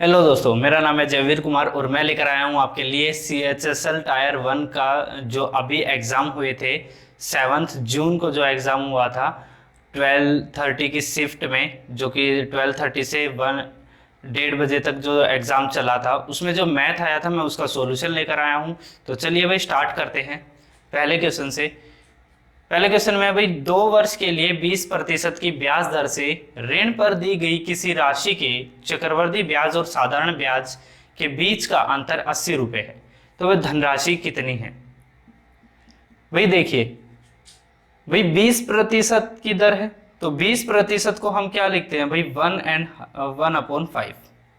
Hello दोस्तों, मेरा नाम है जयवीर कुमार और मैं लेकर आया हूं आपके लिए CHSL टायर 1 का जो अभी एग्ज़ाम हुए थे। 7 जून को जो एग्ज़ाम हुआ था 12:30 की शिफ्ट में, जो कि 12:30 से 1:30 बजे तक जो एग्ज़ाम चला था, उसमें जो मैथ आया था मैं उसका सॉल्यूशन लेकर आया हूं। तो चलिए भाई स्टार्ट करते हैं पहले क्वेश्चन से। पहले क्वेश्चन में भाई 2 वर्ष के लिए 20% की ब्याज दर से ऋण पर दी गई किसी राशि के चक्रवृद्धि ब्याज और साधारण ब्याज के बीच का अंतर 80 रुपए है, तो वह धनराशि कितनी है। भाई देखिए, भाई 20% की दर है, तो 20% को हम क्या लिखते हैं भाई 1/5।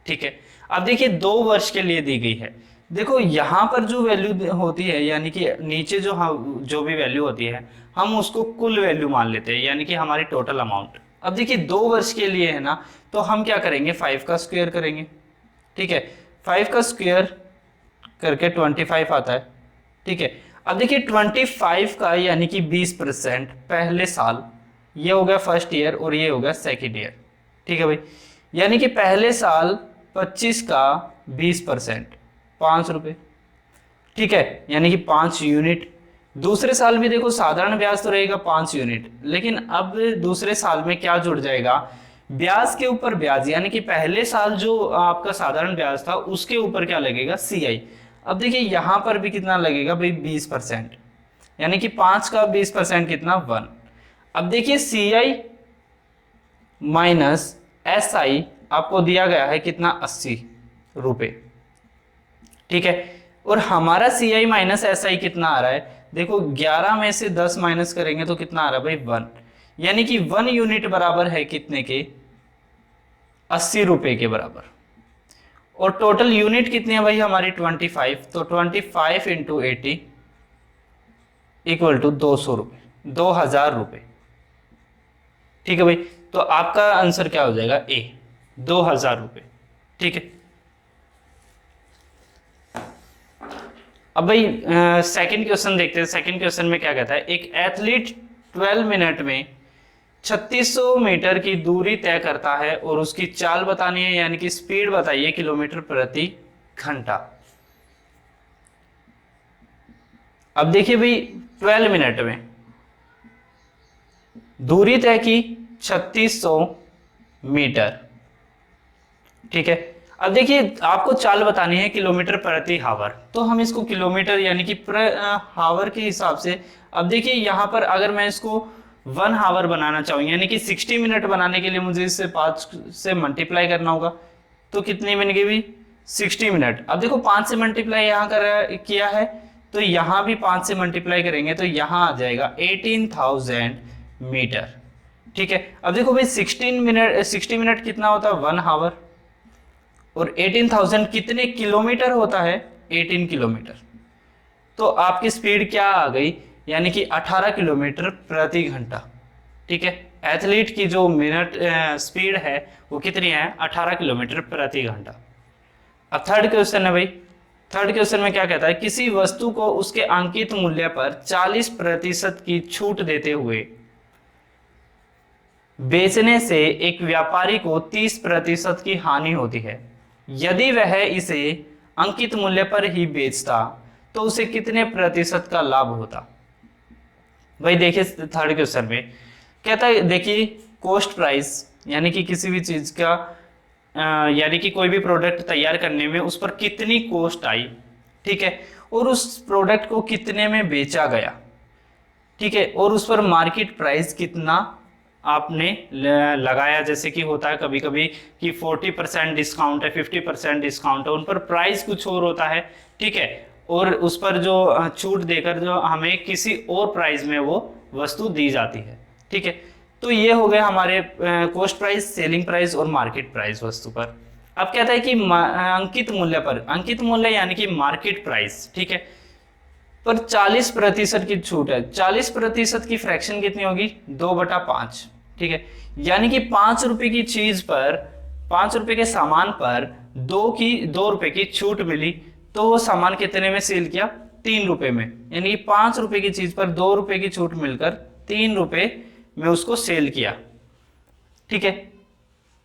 ठीक है, अब देखिए 2 वर्ष के लिए दी गई है। देखो यहाँ पर जो वैल्यू होती है, यानी कि नीचे जो भी वैल्यू होती है हम उसको कुल वैल्यू मान लेते हैं, यानी कि हमारी टोटल अमाउंट। अब देखिए 2 वर्ष के लिए है ना, तो हम क्या करेंगे 5 का स्क्वायर करेंगे। ठीक है, 5 का स्क्वायर करके 25 आता है। ठीक है, अब देखिए 25 का यानी कि 20% पहले साल, ये हो गया फर्स्ट ईयर और ये हो गया सेकेंड ईयर। ठीक है भाई, यानी कि पहले साल 25 का 20% 5 रुपये। ठीक है, यानी कि 5 यूनिट। दूसरे साल भी देखो साधारण ब्याज तो रहेगा 5 यूनिट, लेकिन अब दूसरे साल में क्या जुड़ जाएगा, ब्याज के ऊपर ब्याज, यानी कि पहले साल जो आपका साधारण ब्याज था उसके ऊपर क्या लगेगा CI। अब देखिए यहां पर भी कितना लगेगा भाई 20%, यानी कि 5 का 20% कितना 1। अब देखिए CI माइनस SI आपको दिया गया है कितना 80 रुपए। ठीक है, और हमारा CI माइनस SI कितना आ रहा है, देखो 11 में से 10 माइनस करेंगे तो कितना आ रहा है भाई 1, यानी कि 1 यूनिट बराबर है कितने के 80 रुपए के बराबर। और टोटल यूनिट कितनी है भाई हमारी 25, तो 25 इंटू 80 इक्वल टू 200 रुपये, 2000 रुपये। ठीक है भाई, तो आपका आंसर क्या हो जाएगा A, 2000 रुपये। ठीक है, अब भाई सेकंड क्वेश्चन देखते हैं। सेकंड क्वेश्चन में क्या कहता है, एक एथलीट 12 मिनट में 3600 मीटर की दूरी तय करता है और उसकी चाल बतानी है, यानी कि स्पीड बताइए किलोमीटर प्रति घंटा। अब देखिए भाई 12 मिनट में दूरी तय की 3600 मीटर। ठीक है, अब देखिए आपको चाल बतानी है किलोमीटर प्रति हावर, तो हम इसको किलोमीटर यानी कि हावर के हिसाब से, अब देखिए यहाँ पर अगर मैं इसको 1 हावर बनाना चाहूँ, यानी कि 60 मिनट बनाने के लिए मुझे इससे 5 से मल्टीप्लाई करना होगा, तो कितनी बन गई भाई 60 मिनट। अब देखो 5 से मल्टीप्लाई यहाँ किया है, तो यहाँ भी 5 से मल्टीप्लाई करेंगे तो यहाँ आ जाएगा 18,000 मीटर। ठीक है, अब देखो भाई 60 मिनट कितना होता है 1 हावर, और 18,000 कितने किलोमीटर होता है 18 किलोमीटर। तो आपकी स्पीड क्या आ गई, यानी कि 18 किलोमीटर प्रति घंटा। ठीक है, एथलीट की जो मिनट स्पीड है वो कितनी है 18 किलोमीटर प्रति घंटा। अब थर्ड क्वेश्चन है भाई, थर्ड क्वेश्चन में क्या कहता है, किसी वस्तु को उसके अंकित मूल्य पर 40% की छूट देते हुए बेचने से एक व्यापारी को 30% की हानि होती है। यदि वह इसे अंकित मूल्य पर ही बेचता तो उसे कितने प्रतिशत का लाभ होता। भाई देखिए थर्ड क्वेश्चन में कहता है, देखिए कॉस्ट प्राइस, यानी कि किसी भी चीज का यानी कि कोई भी प्रोडक्ट तैयार करने में उस पर कितनी कॉस्ट आई। ठीक है, और उस प्रोडक्ट को कितने में बेचा गया। ठीक है, और उस पर मार्केट प्राइस कितना आपने लगाया, जैसे कि होता है कभी कभी कि 40% डिस्काउंट है, 50% डिस्काउंट है, उन पर प्राइस कुछ और होता है। ठीक है, और उस पर जो छूट देकर जो हमें किसी और प्राइस में वो वस्तु दी जाती है। ठीक है, तो ये हो गए हमारे कॉस्ट प्राइस, सेलिंग प्राइस और मार्केट प्राइस वस्तु पर। अब कहता है कि अंकित मूल्य पर, अंकित मूल्य यानी कि मार्केट प्राइस, ठीक है, पर 40% की छूट है। 40% की फ्रैक्शन कितनी होगी 2/5। ठीक है, यानी कि 5 रुपए की चीज पर, 5 रुपए के सामान पर 2 रुपए की छूट मिली, तो वो सामान कितने में सेल किया 3 रुपए में, यानी कि 5 रुपए की चीज पर 2 रुपए की छूट मिलकर 3 रुपए में उसको सेल किया। ठीक है,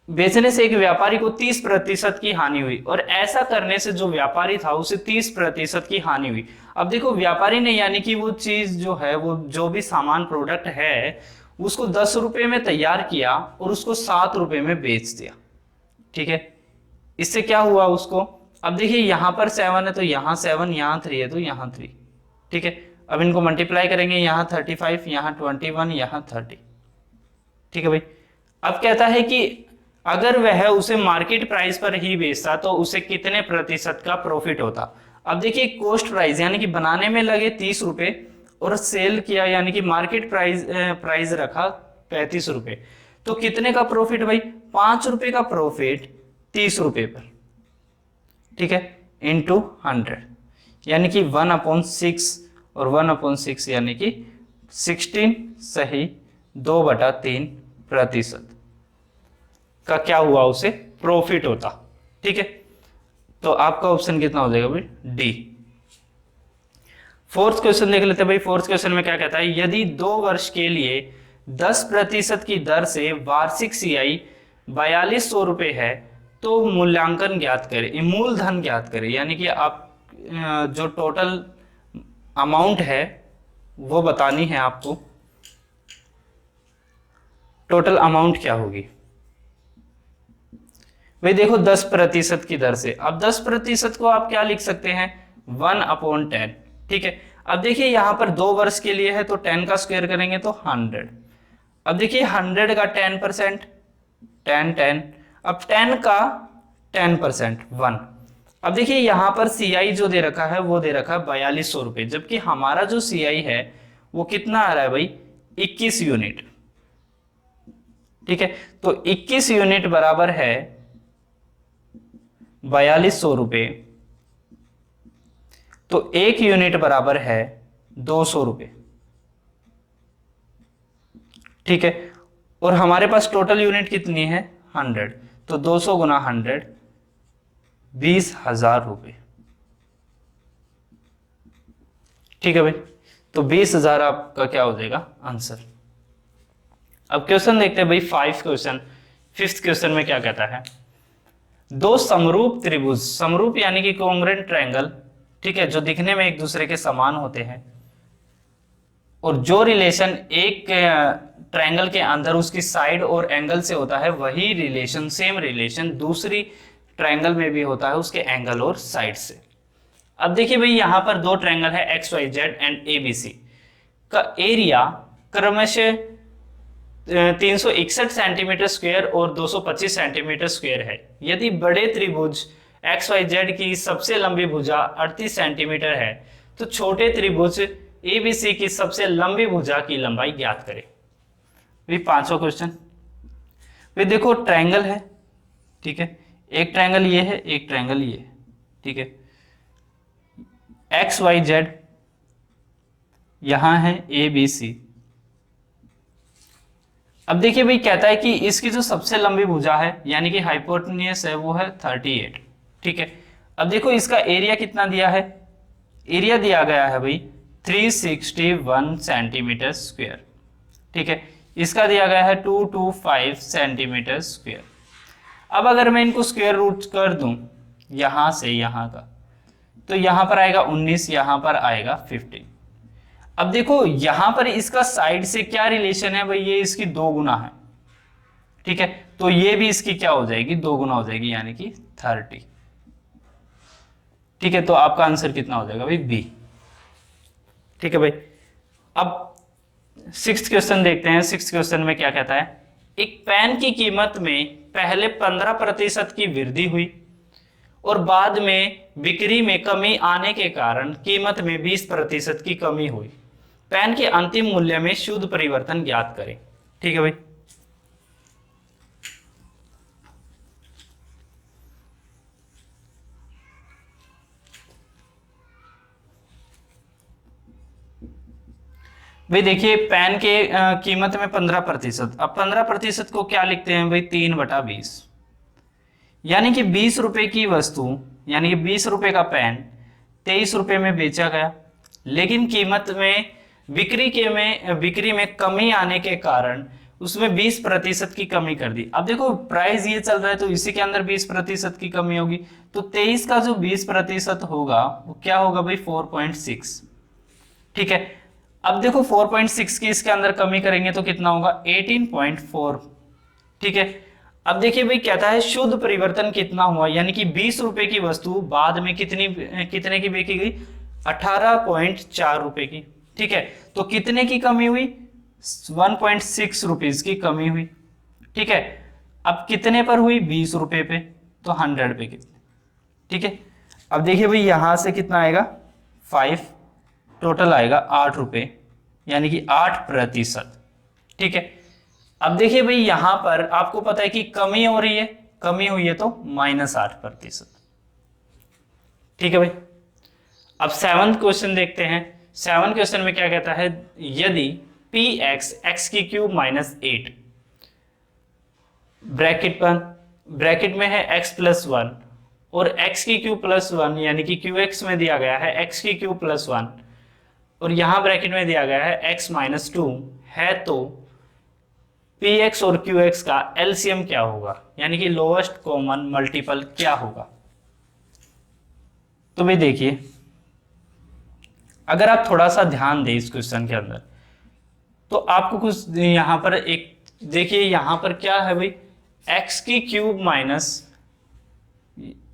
बेचने से एक व्यापारी को 30% की हानि हुई, और ऐसा करने से जो व्यापारी था उसे 30% की हानि हुई। अब देखो व्यापारी ने यानी कि वो चीज जो है, वो जो भी सामान प्रोडक्ट है उसको 10 रुपए में तैयार किया और उसको 7 रुपए में बेच दिया। ठीक है, इससे क्या हुआ उसको, अब देखिए यहां पर 7 है तो यहाँ 7, यहाँ 3 है तो यहाँ 3। ठीक है, अब इनको मल्टीप्लाई करेंगे, यहाँ 35, यहाँ 21, यहाँ 30। ठीक है भाई, अब कहता है कि अगर वह उसे मार्केट प्राइस पर ही बेचता तो उसे कितने प्रतिशत का प्रॉफिट होता। अब देखिए कॉस्ट प्राइस यानी कि बनाने में लगे 30 रुपए और सेल किया यानी कि मार्केट प्राइस रखा 35 रुपए, तो कितने का प्रॉफिट भाई, 5 रुपए का प्रॉफिट 30 रुपए पर। ठीक है, इंटू 100 यानी कि 1/6, और 1/6 यानी कि 16 सही 2/3% का क्या हुआ उसे प्रॉफिट होता। ठीक है, तो आपका ऑप्शन कितना हो जाएगा भाई, डी। फोर्थ क्वेश्चन देख लेते हैं भाई। फोर्थ क्वेश्चन में क्या कहता है, यदि 2 वर्ष के लिए 10% की दर से वार्षिक सीआई 4200 रुपए है तो मूल्यांकन ज्ञात करें, मूलधन ज्ञात करें, यानी कि आप जो टोटल अमाउंट है वो बतानी है आपको, टोटल अमाउंट क्या होगी भाई। देखो 10% की दर से, अब 10% को आप क्या लिख सकते हैं, 1/10। ठीक है, अब देखिए यहां पर 2 वर्ष के लिए है तो 10 का स्क्वायर करेंगे तो 100। अब देखिए 100 का 10%, 10, अब 10 का 10% 1। अब देखिए यहां पर सीआई जो दे रखा है वो दे रखा है 4200 रुपए, जबकि हमारा जो सीआई है वो कितना आ रहा है भाई, 21 यूनिट। ठीक है, तो 21 यूनिट बराबर है 4200 रुपए, तो 1 यूनिट बराबर है 200 रुपए। ठीक है, और हमारे पास टोटल यूनिट कितनी है 100, तो 200 गुना 100 20,000 रुपए। ठीक है भाई, तो 20,000 आपका क्या हो जाएगा आंसर। अब क्वेश्चन देखते हैं भाई 5 क्वेश्चन। 5th क्वेश्चन में क्या कहता है, 2 समरूप त्रिभुज, समरूप यानी कि कॉन्ग्रुएंट ट्रायंगल, ठीक है, जो दिखने में एक दूसरे के समान होते हैं, और जो रिलेशन एक ट्रायंगल के अंदर उसकी साइड और एंगल से होता है वही रिलेशन, सेम रिलेशन दूसरी ट्रायंगल में भी होता है उसके एंगल और साइड से। अब देखिए भाई यहां पर 2 ट्रायंगल है XYZ एंड ABC का एरिया क्रमशः 361 सेंटीमीटर स्क्वायर और 225 सेंटीमीटर स्क्वायर है। यदि बड़े त्रिभुज XYZ की सबसे लंबी भुजा 38 सेंटीमीटर है तो छोटे त्रिभुज ABC की सबसे लंबी भुजा की लंबाई ज्ञात करें। भी 5वां क्वेश्चन, वे देखो ट्रायंगल है, ठीक है, एक ट्रायंगल ये है, एक ट्रायंगल ये है, ठीक है, XYZ यहां है ABC। अब देखिए भाई कहता है कि इसकी जो सबसे लंबी भुजा है यानी कि हाइपोटेन्यूस है वो है 38। ठीक है, अब देखो इसका एरिया कितना दिया है, एरिया दिया गया है भाई 361 सेंटीमीटर स्क्वायर। ठीक है, इसका दिया गया है 225 सेंटीमीटर स्क्वायर। अब अगर मैं इनको स्क्वायर रूट कर दूं यहां से यहां का, तो यहां पर आएगा 19, यहां पर आएगा 15। अब देखो यहां पर इसका साइड से क्या रिलेशन है भाई, ये इसकी 2 गुना है। ठीक है, तो ये भी इसकी क्या हो जाएगी, 2 गुना हो जाएगी यानी कि 30। ठीक है, तो आपका आंसर कितना हो जाएगा भाई, बी। ठीक है भाई, अब 6th क्वेश्चन देखते हैं। 6th क्वेश्चन में क्या कहता है, एक पेन की कीमत में पहले 15% की वृद्धि हुई और बाद में बिक्री में कमी आने के कारण कीमत में 20% की कमी हुई। पेन के अंतिम मूल्य में शुद्ध परिवर्तन ज्ञात करें। ठीक है भाई, भाई देखिए पेन के कीमत में 15%, अब 15% को क्या लिखते हैं भाई, 3/20, यानी कि 20 रुपए की वस्तु यानी कि 20 रुपए का पेन 23 रुपए में बेचा गया, लेकिन कीमत में बिक्री में कमी आने के कारण उसमें 20% की कमी कर दी। अब देखो प्राइस ये चल रहा है तो इसी के अंदर 20% की कमी होगी, तो 23 का जो 20% होगा वो क्या होगा भाई 4.6। ठीक है, अब देखो 4.6 की इसके अंदर कमी करेंगे तो कितना होगा 18.4। ठीक है, अब देखिए भाई कहता है शुद्ध परिवर्तन कितना हुआ, यानी कि 20 रुपए की वस्तु बाद में कितने की बेची गई 18.4 रुपए की। ठीक है, तो कितने की कमी हुई 1.6 रुपीज की कमी हुई। ठीक है, अब कितने पर हुई 20 रुपए पे, तो 100 पे कितने। ठीक है, अब देखिए भाई यहां से कितना आएगा 5, टोटल आएगा 8 रुपए, यानी कि 8%। ठीक है, अब देखिए भाई यहां पर आपको पता है कि कमी हो रही है, कमी हुई है तो -8%। ठीक है भाई, अब 7वां क्वेश्चन देखते हैं। 7वां क्वेश्चन में क्या कहता है, यदि px x की क्यूब -8 ब्रैकेट में है x + 1 और x की क्यूब +1 यानी कि qx में दिया गया है x की क्यूब +1 और यहां ब्रैकेट में दिया गया है x - 2 है, तो px और qx का एलसीएम क्या होगा, यानी कि लोएस्ट कॉमन मल्टीपल क्या होगा। तो भाई देखिए, अगर आप थोड़ा सा ध्यान दें इस क्वेश्चन के अंदर तो आपको कुछ यहां पर एक देखिए, यहां पर क्या है भाई x की क्यूब माइनस,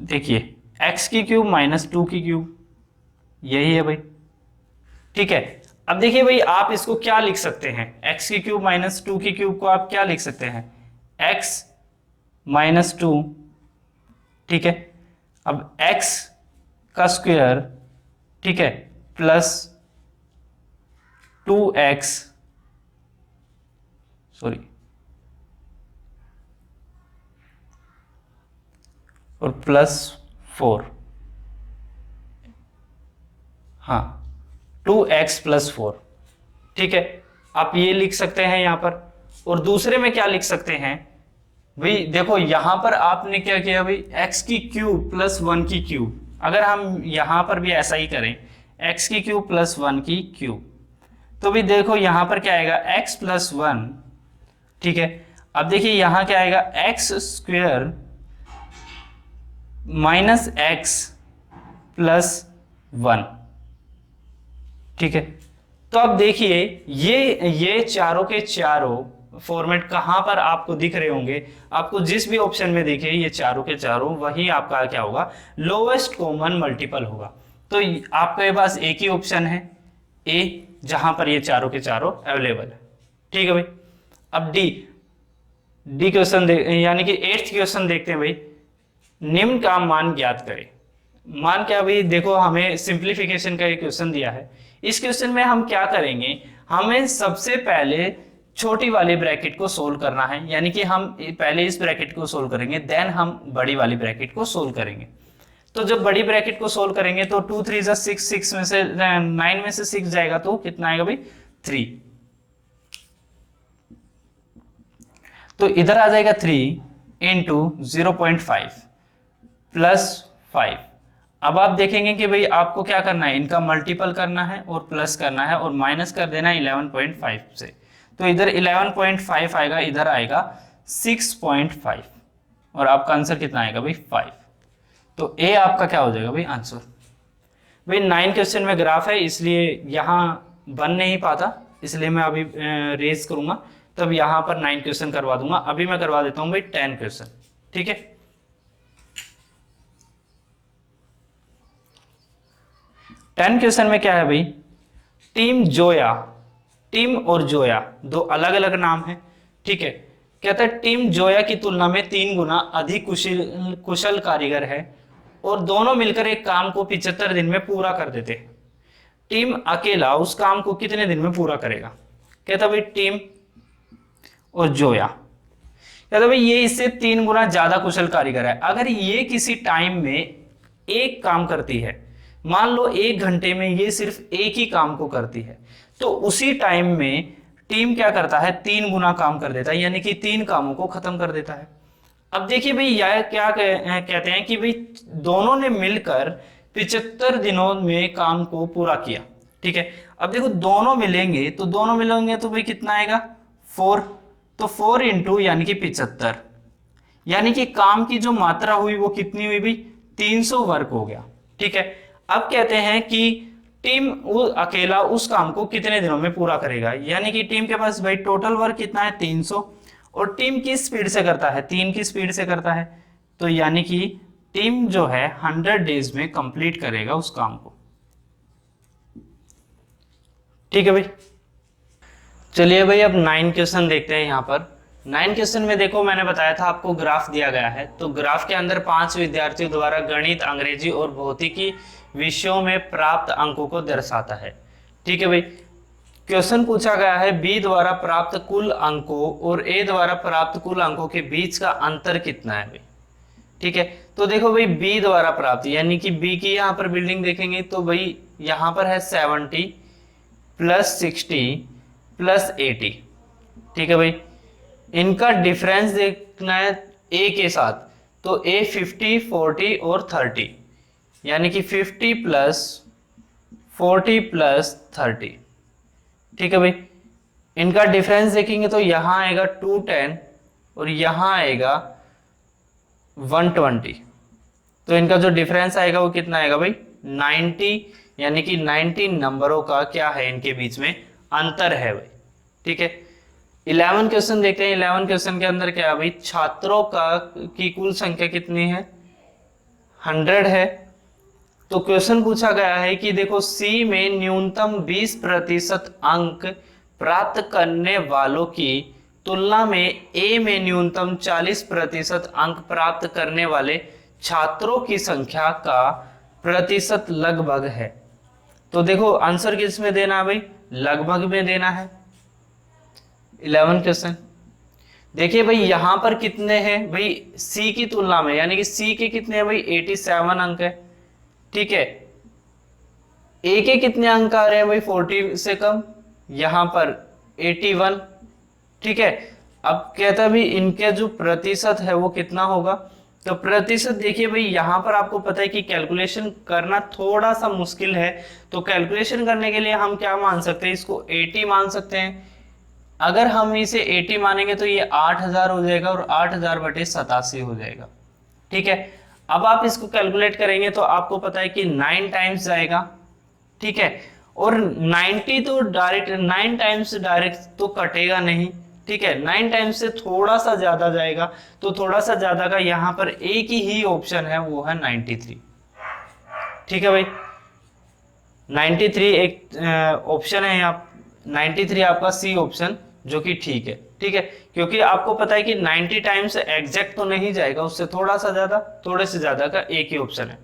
देखिए x की क्यूब -2 की क्यूब, यही है भाई। ठीक है, अब देखिए भाई आप इसको क्या लिख सकते हैं, x की क्यूब -2 की क्यूब को आप क्या लिख सकते हैं x - 2। ठीक है, अब x का स्क्वायर, ठीक है, प्लस 2x और +4, हाँ 2x + 4। ठीक है, आप ये लिख सकते हैं यहां पर, और दूसरे में क्या लिख सकते हैं भाई, देखो यहां पर आपने क्या किया भाई x की क्यूब +1 की क्यूब, अगर हम यहां पर भी ऐसा ही करें x की क्यूब +1 की क्यूब, तो भी देखो यहां पर क्या आएगा x + 1। ठीक है, अब देखिए यहां क्या आएगा x² - x + 1। ठीक है, तो अब देखिए ये चारों के चारों फॉर्मेट कहां पर आपको दिख रहे होंगे, आपको जिस भी ऑप्शन में दिखे ये चारों के चारों, वही आपका क्या होगा लोएस्ट कॉमन मल्टीपल होगा। तो आपके पास एक ही ऑप्शन है ए, जहां पर ये चारों के चारों अवेलेबल है। ठीक है भाई, अब डी क्वेश्चन यानी कि 8th क्वेश्चन देखते हैं भाई, निम्न का मान ज्ञात करें। मान क्या भाई, देखो हमें सिंप्लीफिकेशन का एक क्वेश्चन दिया है। इस क्वेश्चन में हम क्या करेंगे, हमें सबसे पहले छोटी वाली ब्रैकेट को सोल्व करना है, यानी कि हम पहले इस ब्रैकेट को सोल्व करेंगे, देन हम बड़ी वाली ब्रैकेट को सोल्व करेंगे। तो जब बड़ी ब्रैकेट को सोल्व करेंगे तो 2 3 6 6 में से 9 में से 6 जाएगा तो कितना आएगा भाई 3, तो इधर आ जाएगा 3 × 0.5 + 5। अब आप देखेंगे कि भाई आपको क्या करना है, इनका मल्टीपल करना है और प्लस करना है और माइनस कर देना है 11.5 से, तो इधर 11.5 आएगा, इधर आएगा 6.5 और आपका आंसर कितना आएगा भाई 5। तो ए आपका क्या हो जाएगा भाई आंसर। भाई 9 क्वेश्चन में ग्राफ है इसलिए यहाँ बन नहीं पाता, इसलिए मैं अभी रेज करूंगा तब यहाँ पर 9 क्वेश्चन करवा दूंगा। अभी मैं करवा देता हूँ भाई 10 क्वेश्चन। ठीक है, 10 क्वेश्चन में क्या है भाई, टीम और जोया दो अलग अलग नाम है। ठीक है, कहता है टीम जोया की तुलना में 3 गुना अधिक कुशल कारीगर है और दोनों मिलकर एक काम को 75 दिन में पूरा कर देते हैं। टीम अकेला उस काम को कितने दिन में पूरा करेगा। कहता भाई टीम और जोया, कहता भाई ये इससे 3 गुना ज्यादा कुशल कारीगर है। अगर ये किसी टाइम में एक काम करती है, मान लो 1 घंटे में ये सिर्फ एक ही काम को करती है, तो उसी टाइम में टीम क्या करता है 3 गुना काम कर देता है, यानी कि 3 कामों को खत्म कर देता है। अब देखिए भाई यह क्या कहते हैं कि भाई दोनों ने मिलकर 75 दिनों में काम को पूरा किया। ठीक है, अब देखो दोनों मिलेंगे तो भाई कितना आएगा 4, तो 4 इंटू यानी कि 75, यानी कि काम की जो मात्रा हुई वो कितनी हुई भाई, 300 वर्क हो गया। ठीक है, अब कहते हैं कि टीम वो अकेला उस काम को कितने दिनों में पूरा करेगा, यानी कि टीम के पास भाई टोटल वर्क कितना है 300, और टीम किस स्पीड से करता है, 3 की स्पीड से करता है, तो यानी कि टीम जो है 100 डेज में कंप्लीट करेगा उस काम को। ठीक है भाई, चलिए भाई अब 9 क्वेश्चन देखते हैं। यहाँ पर 9 क्वेश्चन में देखो, मैंने बताया था आपको ग्राफ दिया गया है, तो ग्राफ के अंदर 5 विद्यार्थियों द्वारा गणित, अंग्रेजी और भौतिकी विषयों में प्राप्त अंकों को दर्शाता है। ठीक है भाई, क्वेश्चन पूछा गया है बी द्वारा प्राप्त कुल अंकों और ए द्वारा प्राप्त कुल अंकों के बीच का अंतर कितना है भाई। ठीक है, तो देखो भाई बी द्वारा प्राप्त यानी कि बी की यहाँ पर बिल्डिंग देखेंगे तो भाई यहाँ पर है 70 प्लस 60 प्लस 80। ठीक है भाई, इनका डिफरेंस देखना है ए के साथ, तो ए 50, 40 और 30, यानी कि 50 प्लस 40 प्लस 30। ठीक है भाई, इनका डिफरेंस देखेंगे तो यहां आएगा 210 और यहां आएगा 120, तो इनका जो डिफरेंस आएगा वो कितना आएगा भाई 90, यानी कि 90 नंबरों का क्या है इनके बीच में अंतर है भाई। ठीक है, 11 क्वेश्चन देखते हैं। 11 क्वेश्चन के अंदर क्या है भाई, छात्रों की कुल संख्या कितनी है 100 है। तो क्वेश्चन पूछा गया है कि देखो सी में न्यूनतम 20% अंक प्राप्त करने वालों की तुलना में ए में न्यूनतम 40% अंक प्राप्त करने वाले छात्रों की संख्या का प्रतिशत लगभग है। तो देखो आंसर किस में देना है भाई, लगभग में देना है। 11 क्वेश्चन देखिए भाई, यहां पर कितने हैं भाई सी की तुलना में, यानी कि सी के कितने हैं भाई 87 अंक है। ठीक है, ए के कितने अंक आ रहे हैं भाई 40 से कम, यहां पर 81। ठीक है, अब कहता भी इनके जो प्रतिशत है वो कितना होगा, तो प्रतिशत देखिए भाई यहां पर आपको पता है कि कैलकुलेशन करना थोड़ा सा मुश्किल है, तो कैलकुलेशन करने के लिए हम क्या मान सकते हैं, इसको 80 मान सकते हैं। अगर हम इसे 80 मानेंगे तो ये 8000 हो जाएगा और 8000 बटे 87 हो जाएगा। ठीक है, अब आप इसको कैलकुलेट करेंगे तो आपको पता है कि 9 टाइम्स जाएगा। ठीक है, और 90 तो डायरेक्ट 9 टाइम्स डायरेक्ट तो कटेगा नहीं। ठीक है, 9 टाइम्स से थोड़ा सा ज्यादा जाएगा, तो थोड़ा सा ज्यादा का यहाँ पर एक ही ऑप्शन है, वो है 93। ठीक है भाई, 93 एक ऑप्शन है यहाँ, 93 आपका सी ऑप्शन, जो कि ठीक है। ठीक है, क्योंकि आपको पता है कि 90 टाइम्स एग्जैक्ट तो नहीं जाएगा, उससे थोड़ा सा ज्यादा, थोड़े से ज्यादा का एक ही ऑप्शन है।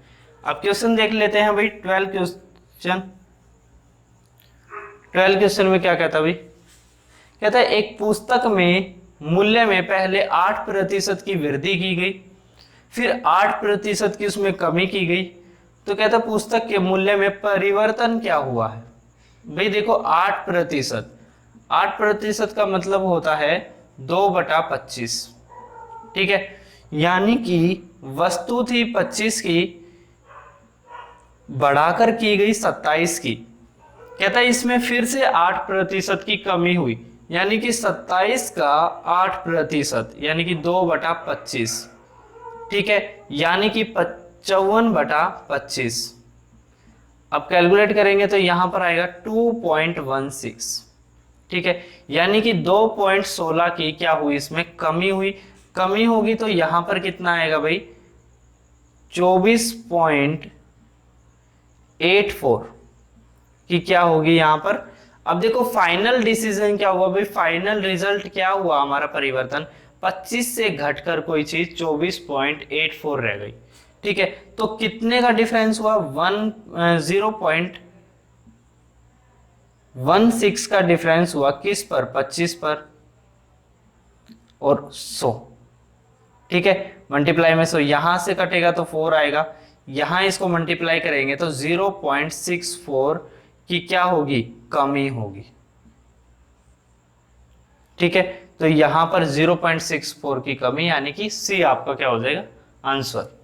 अब क्वेश्चन देख लेते हैं भाई 12 क्वेश्चन। 12 क्वेश्चन में क्या कहता है भाई, कहता है एक पुस्तक में मूल्य में पहले 8% की वृद्धि की गई, फिर 8% की उसमें कमी की गई, तो कहता पुस्तक के मूल्य में परिवर्तन क्या हुआ है। भाई देखो 8%, 8% का मतलब होता है 2/25। ठीक है, यानी कि वस्तु थी 25 की, बढ़ाकर की गई 27 की। कहता है इसमें फिर से 8% की कमी हुई, यानी कि 27 का 8%, यानी कि 2/25। ठीक है, यानी कि 55/25। अब कैलकुलेट करेंगे तो यहां पर आएगा 2.16। ठीक है, यानी कि 2.16 की क्या हुई, इसमें कमी हुई। कमी होगी तो यहां पर कितना आएगा भाई 24.84 की क्या होगी यहां पर। अब देखो फाइनल डिसीजन क्या हुआ भाई, फाइनल रिजल्ट क्या हुआ हमारा परिवर्तन, 25 से घटकर कोई चीज 24.84 रह गई। ठीक है, तो कितने का डिफरेंस हुआ 0.16 का डिफरेंस हुआ, किस पर 25 पर और 100। ठीक है, मल्टीप्लाई में 100 यहां से कटेगा तो 4 आएगा, यहां इसको मल्टीप्लाई करेंगे तो 0.64 की क्या होगी, कमी होगी। ठीक है, तो यहां पर 0.64 की कमी, यानी कि सी आपका क्या हो जाएगा आंसर।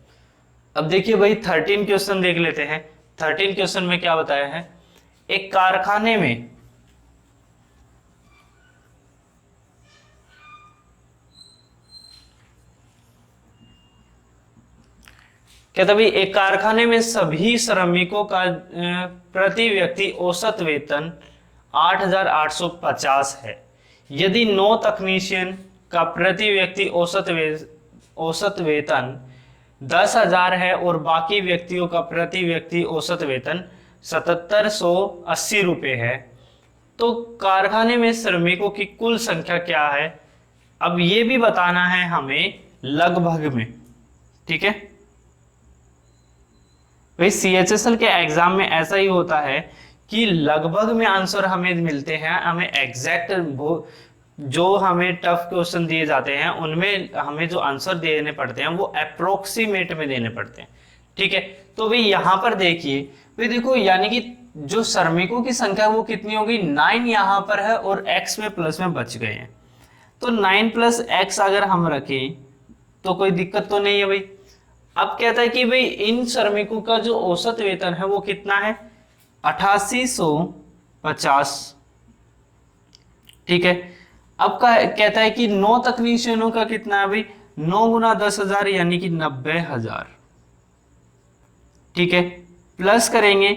अब देखिए भाई 13 क्वेश्चन देख लेते हैं। 13 क्वेश्चन में क्या बताया है, एक कारखाने में कहता भाई एक कारखाने में सभी श्रमिकों का प्रति व्यक्ति औसत वेतन 8,850 है। यदि 9 तकनीशियन का प्रति व्यक्ति औसत वेतन 10,000 है और बाकी व्यक्तियों का प्रति व्यक्ति औसत वेतन 7,780 रुपये है, तो कारखाने में श्रमिकों की कुल संख्या क्या है? अब ये भी बताना है हमें लगभग में। ठीक है भाई, सीएचएसएल के एग्जाम में ऐसा ही होता है कि लगभग में आंसर हमें मिलते हैं, हमें एग्जैक्ट जो हमें टफ क्वेश्चन दिए जाते हैं उनमें हमें जो आंसर देने पड़ते हैं वो अप्रोक्सीमेट में देने पड़ते हैं। ठीक है, तो भाई यहाँ पर देखिए, भाई देखो यानी कि जो श्रमिकों की संख्या वो कितनी होगी, 9 यहाँ पर है और x में प्लस में बच गए हैं, तो 9 + x अगर हम रखें तो कोई दिक्कत तो नहीं है भाई। अब कहता है कि भाई इन श्रमिकों का जो औसत वेतन है वो कितना है, 8850। ठीक है, अब कहता है कि 9 तकनीशियनों का कितना है भाई, 9 × 10,000 यानी कि 90,000। ठीक है, प्लस करेंगे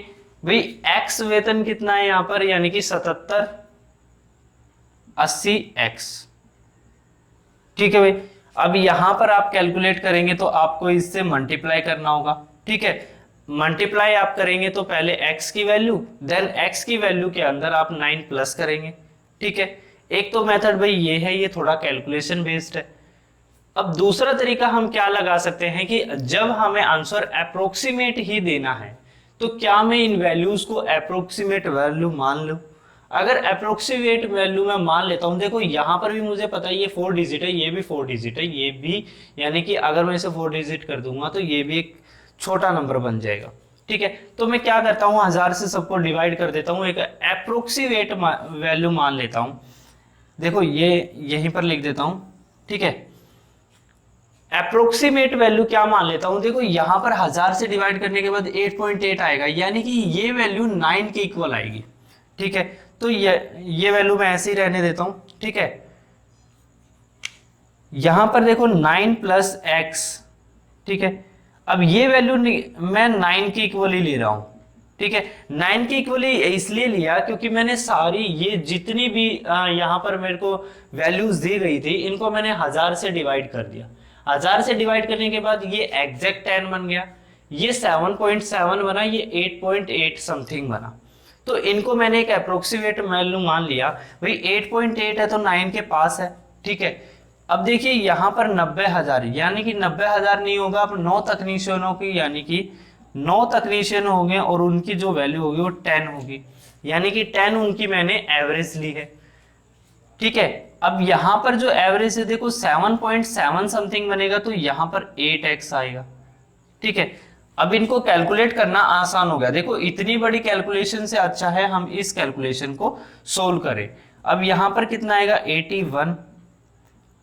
भाई x वेतन कितना है यहां पर, यानी कि 7780x। ठीक है भाई, अब यहां पर आप कैलकुलेट करेंगे तो आपको इससे मल्टीप्लाई करना होगा। ठीक है, मल्टीप्लाई आप करेंगे तो पहले x की वैल्यू, देन x की वैल्यू के अंदर आप 9 प्लस करेंगे। ठीक है, एक तो मेथड भाई ये है, ये थोड़ा कैलकुलेशन बेस्ड है। अब दूसरा तरीका हम क्या लगा सकते हैं कि जब हमें आंसर अप्रोक्सीमेट ही देना है तो क्या मैं इन वैल्यूज को अप्रोक्सीमेट वैल्यू मान लूं? अगर अप्रोक्सीमेट वैल्यू मैं मान लेता हूं, देखो यहां पर भी मुझे पता है ये 4 डिजिट है, ये भी 4 डिजिट है, ये भी, यानी कि अगर मैं इसे 4 डिजिट कर दूंगा तो ये भी एक छोटा नंबर बन जाएगा। ठीक है, तो मैं क्या करता हूं, 1000 से सबको डिवाइड कर देता हूं, एक अप्रोक्सीमेट वैल्यू मान लेता हूं। देखो ये यहीं पर लिख देता हूं। ठीक है, अप्रोक्सीमेट वैल्यू क्या मान लेता हूं, देखो यहां पर 1000 से डिवाइड करने के बाद 8.8 आएगा, यानी कि ये वैल्यू 9 के इक्वल आएगी। ठीक है, तो ये वैल्यू मैं ऐसे ही रहने देता हूं। ठीक है, यहां पर देखो 9 + x। ठीक है, अब ये वैल्यू मैं 9 के इक्वल ही ले रहा हूं। ठीक है, 9 के इक्वल ही इसलिए लिया क्योंकि मैंने सारी ये जितनी भी यहां पर मेरे को वैल्यूज दी गई थी इनको मैंने 1000 से डिवाइड कर दिया। 1000 से डिवाइड करने के बाद ये एग्जैक्ट 10 बन गया, ये 7.7 बना, ये 8.8 समथिंग बना। तो इनको मैंने एक अप्रोक्सीमेट वैल्यू मान लिया। भाई 8.8 है तो 9 के पास है। ठीक है, अब देखिए यहाँ पर 90,000, यानी कि 90,000 नहीं होगा, अब 9 तकनीशियनों की, यानी कि 9 तकनीशियन होंगे और उनकी जो वैल्यू होगी वो 10 होगी, यानी कि 10 उनकी मैंने एवरेज ली है। ठीक है, अब यहां पर जो एवरेज है देखो 7.7 समथिंग बनेगा, तो यहां पर 8x आएगा। ठीक है, अब इनको कैलकुलेट करना आसान हो गया। देखो इतनी बड़ी कैलकुलेशन से अच्छा है हम इस कैलकुलेशन को सोल्व करें। अब यहां पर कितना आएगा, 81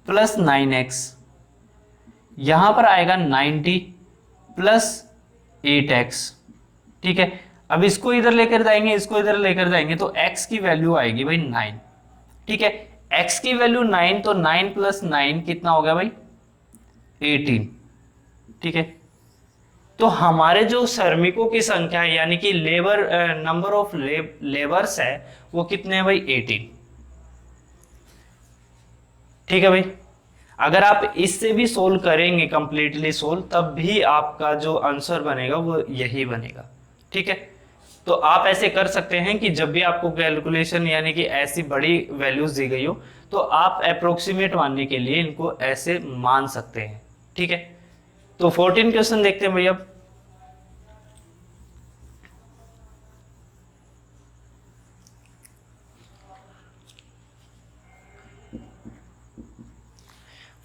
+ 9x, यहां पर आएगा 90 + 8x। ठीक है, अब इसको इधर लेकर जाएंगे, इसको इधर लेकर जाएंगे तो x की वैल्यू आएगी भाई 9। ठीक है, x की वैल्यू 9, तो 9 + 9 कितना हो गया भाई, 18। ठीक है, तो हमारे जो श्रमिकों की संख्या है यानी कि नंबर ऑफ लेबर्स है वो कितने हैं भाई, 18। ठीक है भाई, अगर आप इससे भी सोल्व करेंगे कंप्लीटली सोल्व, तब भी आपका जो आंसर बनेगा वो यही बनेगा। ठीक है, तो आप ऐसे कर सकते हैं कि जब भी आपको कैलकुलेशन यानी कि ऐसी बड़ी वैल्यूज दी गई हो तो आप अप्रोक्सीमेट मानने के लिए इनको ऐसे मान सकते हैं। ठीक है, तो 14 क्वेश्चन देखते हैं भैया। अब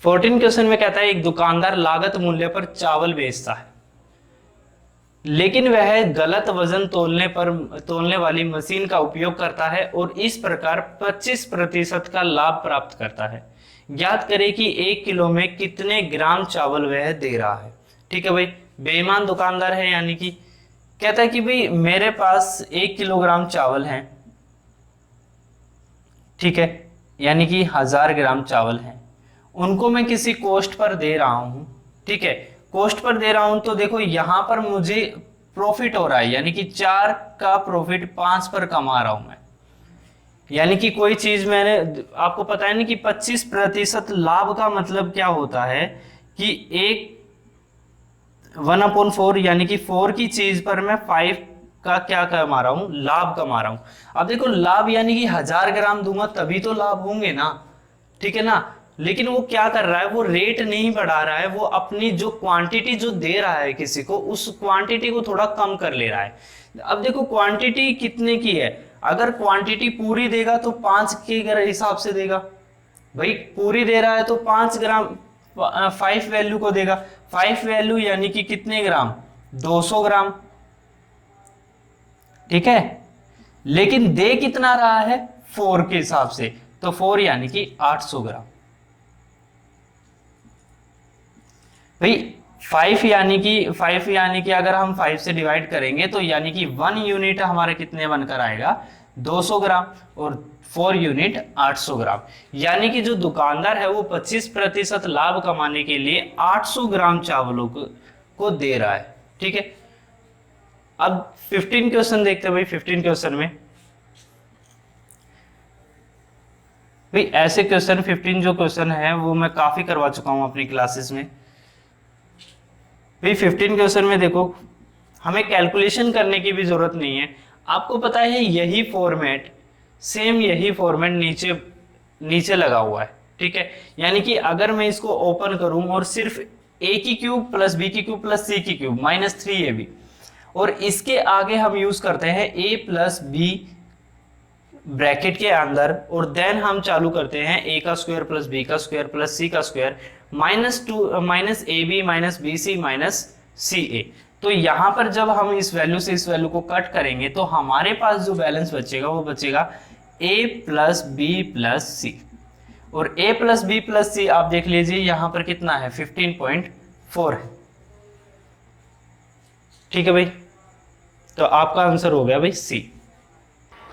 14 क्वेश्चन में कहता है एक दुकानदार लागत मूल्य पर चावल बेचता है, लेकिन वह गलत वजन तोलने वाली मशीन का उपयोग करता है और इस प्रकार 25% का लाभ प्राप्त करता है। ज्ञात करें कि 1 किलो में कितने ग्राम चावल वह दे रहा है। ठीक है भाई, बेईमान दुकानदार है, यानी कि कहता है कि भाई मेरे पास 1 किलोग्राम चावल है। ठीक है, यानी कि 1000 ग्राम चावल है, उनको मैं किसी कॉस्ट पर दे रहा हूं। ठीक है, कॉस्ट पर दे रहा हूं तो देखो यहाँ पर मुझे प्रॉफिट हो रहा है, यानी कि 4 का प्रॉफिट 5 पर कमा रहा हूं मैं। यानी कि कोई चीज मैंने, आपको पता है ना कि 25% लाभ का मतलब क्या होता है कि एक 1/4 यानी कि 4 की चीज पर मैं 5 का क्या कमा रहा हूं, लाभ कमा रहा हूं। अब देखो लाभ यानी कि 1000 ग्राम दूंगा तभी तो लाभ होंगे ना, ठीक है ना। लेकिन वो क्या कर रहा है, वो रेट नहीं बढ़ा रहा है, वो अपनी जो क्वांटिटी जो दे रहा है किसी को, उस क्वांटिटी को थोड़ा कम कर ले रहा है। अब देखो क्वांटिटी कितने की है, अगर क्वांटिटी पूरी देगा तो 5 के हिसाब से देगा भाई, पूरी दे रहा है तो 5 ग्राम 5 वैल्यू को देगा। 5 वैल्यू यानी कि कितने ग्राम, 200 ग्राम, ठीक है। लेकिन दे कितना रहा है, 4 के हिसाब से, तो 4 यानी कि 800 ग्राम भाई। 5 यानी कि अगर हम 5 से डिवाइड करेंगे तो यानी कि 1 यूनिट हमारे कितने बनकर आएगा, 200 ग्राम, और 4 यूनिट 800 ग्राम। यानी कि जो दुकानदार है वो 25% लाभ कमाने के लिए 800 ग्राम चावलों को दे रहा है, ठीक है। अब 15 क्वेश्चन देखते हैं भाई। 15 क्वेश्चन में भाई ऐसे क्वेश्चन 15 जो क्वेश्चन है वो मैं काफी करवा चुका हूं अपनी क्लासेस में भाई। 15 क्वेश्चन में देखो हमें कैलकुलेशन करने की भी जरूरत नहीं है, आपको पता है यही फॉर्मेट, सेम यही फॉर्मेट नीचे लगा हुआ है, ठीक है। यानी कि अगर मैं इसको ओपन करूं और सिर्फ a की क्यूब प्लस b की क्यूब प्लस c की क्यूब माइनस 3ab, और इसके आगे हम यूज करते हैं a प्लस b ब्रैकेट के अंदर, और देन हम चालू करते हैं a का स्क्वायर प्लस b का स्क्वायर प्लस c का square minus ab minus bc minus ca। तो यहां पर जब हम इस वैल्यू से इस वैल्यू को कट करेंगे तो हमारे पास जो बैलेंस बचेगा वो बचेगा a plus b plus c, और a plus b plus c आप देख लीजिए यहां पर कितना है, 15.4 है, ठीक है भाई। तो आपका आंसर हो गया भाई C।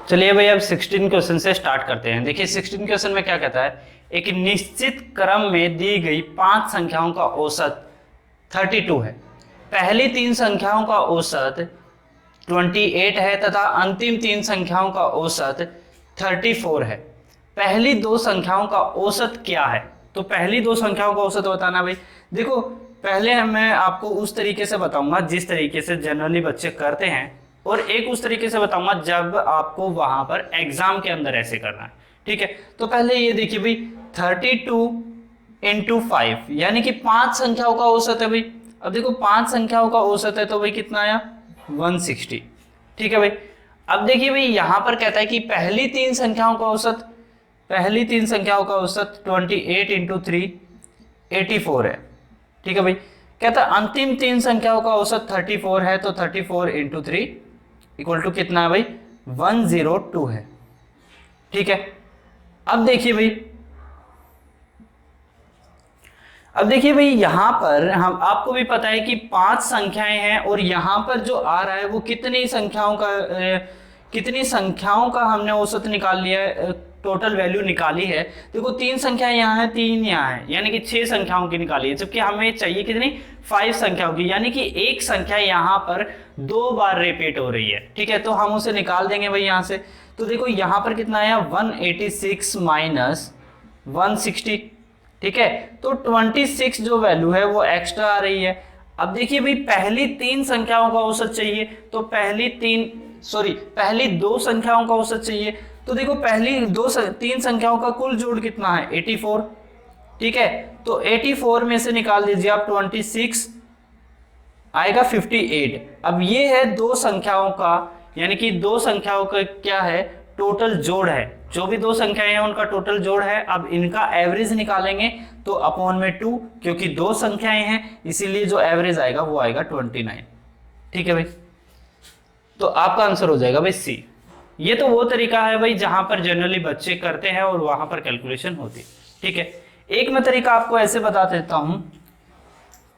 चलिए भाई अब 16 क्वेश्चन से स्टार्ट करते हैं। देखिए 16 क्वेश्चन में क्या कहता है, एक निश्चित क्रम में दी गई 5 संख्याओं का औसत 32 है, पहली 3 संख्याओं का औसत 28 है तथा अंतिम 3 संख्याओं का औसत 34 है। पहली 2 संख्याओं का औसत क्या है, तो पहली 2 संख्याओं का औसत बताना भाई। देखो पहले मैं आपको उस तरीके से बताऊंगा जिस तरीके से जनरली बच्चे करते हैं, और एक उस तरीके से बताऊंगा जब आपको वहां पर एग्जाम के अंदर ऐसे करना है, ठीक है। तो पहले ये देखिए भाई 32 इंटू 5 यानी कि 5 संख्याओं का औसत है भाई। अब देखो 5 संख्याओं का औसत है तो भाई कितना आया, 160, ठीक है भाई। अब देखिए भाई यहां पर कहता है कि पहली 3 संख्याओं का औसत, पहली 3 संख्याओं का औसत 28 इंटू 3 84 है, ठीक है भाई। कहता है अंतिम 3 संख्याओं का औसत 34 है, तो 34 इंटू 3 इक्वल टू कितना है भाई, 102 है, ठीक है। अब देखिए भाई यहां पर हम, आपको भी पता है कि 5 संख्याएं हैं, और यहां पर जो आ रहा है वो कितनी संख्याओं का हमने औसत निकाल लिया है, टोटल वैल्यू निकाली है। देखो 3 संख्याएं यहाँ है, 3 यहाँ है, यानी कि 6 संख्याओं की निकाली है, जबकि हमें चाहिए कितनी, 5 संख्याओं की, यानी कि एक संख्या यहाँ पर 2 बार रिपीट हो रही है, ठीक है। तो हम उसे निकाल देंगे भाई यहाँ से। तो देखो यहाँ पर कितना आया, 186 माइनस 160, ठीक है। तो 26 जो वैल्यू है वो एक्स्ट्रा आ रही है। अब देखिए भाई पहली 3 संख्याओं का औसत चाहिए, तो पहली 2 संख्याओं का औसत चाहिए। तो देखो पहली 3 संख्याओं का कुल जोड़ कितना है, 84, ठीक है। तो 84 में से निकाल दीजिए आप 26 आएगा 58। अब ये है 2 संख्याओं का, यानी कि 2 संख्याओं का क्या है, टोटल जोड़ है, जो भी 2 संख्याएं हैं उनका टोटल जोड़ है। अब इनका एवरेज निकालेंगे तो अपॉन में 2, क्योंकि 2 संख्याएं हैं इसीलिए जो एवरेज आएगा वो आएगा 29, ठीक है भाई। तो आपका आंसर हो जाएगा भाई C। ये तो वो तरीका है भाई जहां पर जनरली बच्चे करते हैं और वहां पर कैलकुलेशन होती है, ठीक है। एक मैं तरीका आपको ऐसे बता देता हूं